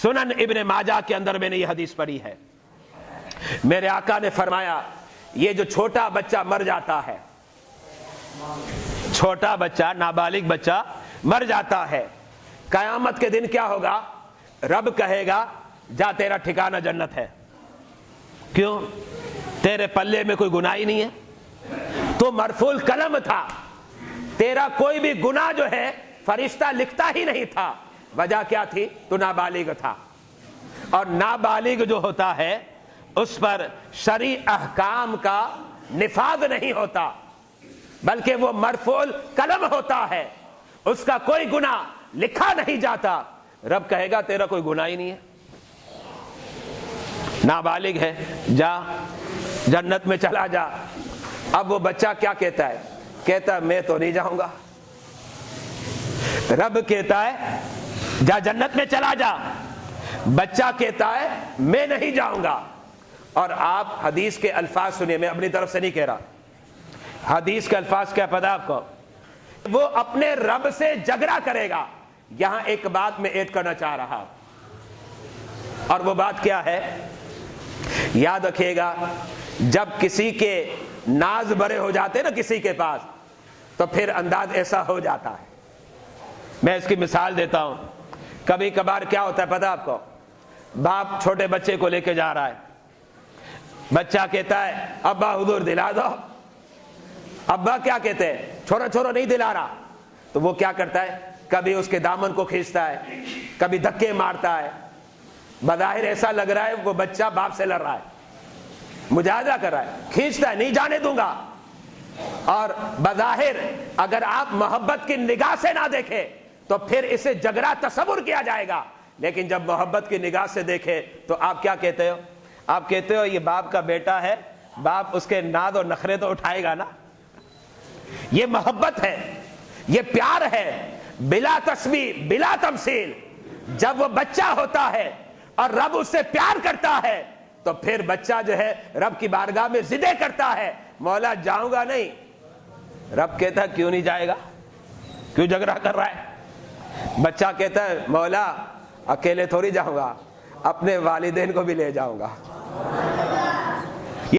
سنن ابن ماجہ کے اندر میں نے یہ حدیث پڑھی ہے، میرے آقا نے فرمایا یہ جو چھوٹا بچہ مر جاتا ہے، چھوٹا بچہ نابالغ بچہ مر جاتا ہے، قیامت کے دن کیا ہوگا؟ رب کہے گا جا تیرا ٹھکانہ جنت ہے۔ کیوں؟ تیرے پلے میں کوئی گناہ ہی نہیں ہے، تو مرفوع القلم تھا، تیرا کوئی بھی گناہ جو ہے فرشتہ لکھتا ہی نہیں تھا۔ وجہ کیا تھی؟ تو نابالغ تھا، اور نابالغ جو ہوتا ہے اس پر شرعی احکام کا نفاذ نہیں ہوتا، بلکہ وہ مرفوع القلم ہوتا ہے، اس کا کوئی گناہ لکھا نہیں جاتا۔ رب کہے گا تیرا کوئی گناہ ہی نہیں ہے، نابالغ ہے، جا جنت میں چلا جا۔ اب وہ بچہ کیا کہتا ہے؟ کہتا ہے میں تو نہیں جاؤں گا۔ رب کہتا ہے جا جنت میں چلا جا، بچہ کہتا ہے میں نہیں جاؤں گا۔ اور آپ حدیث کے الفاظ سنیے، میں اپنی طرف سے نہیں کہہ رہا، حدیث کے الفاظ کیا پتہ آپ کو؟ وہ اپنے رب سے جھگڑا کرے گا۔ یہاں ایک بات میں ایڈ کرنا چاہ رہا ہوں، اور وہ بات کیا ہے؟ یاد رکھیے گا، جب کسی کے ناز بڑے ہو جاتے نا کسی کے پاس، تو پھر انداز ایسا ہو جاتا ہے۔ میں اس کی مثال دیتا ہوں۔ کبھی کبھار کیا ہوتا ہے پتہ آپ کو؟ باپ چھوٹے بچے کو لے کے جا رہا ہے، بچہ کہتا ہے ابا حضور دلا دو۔ ابا کیا کہتے ہیں؟ چھوڑو چھوڑو، نہیں دلا رہا۔ تو وہ کیا کرتا ہے؟ کبھی اس کے دامن کو کھینچتا ہے، کبھی دھکے مارتا ہے۔ بظاہر ایسا لگ رہا ہے وہ بچہ باپ سے لڑ رہا ہے، مجاہدہ کر رہا ہے، کھینچتا ہے، نہیں جانے دوں گا۔ اور بظاہر اگر آپ محبت کی نگاہ سے نہ دیکھیں تو پھر اسے جھگڑا تصور کیا جائے گا، لیکن جب محبت کی نگاہ سے دیکھے تو آپ کیا کہتے ہو؟ آپ کہتے ہو یہ باپ کا بیٹا ہے، باپ اس کے ناز اور نخرے تو اٹھائے گا نا۔ یہ محبت ہے، یہ پیار ہے، بلا تشبیہ بلا تمثیل۔ جب وہ بچہ ہوتا ہے اور رب اس سے پیار کرتا ہے تو پھر بچہ جو ہے رب کی بارگاہ میں ضدیں کرتا ہے، مولا جاؤں گا نہیں۔ رب کہتا ہے کیوں نہیں جائے گا؟ کیوں جھگڑا کر رہا ہے؟ بچہ کہتا ہے مولا اکیلے تھوڑی جاؤں گا، اپنے والدین کو بھی لے جاؤں گا۔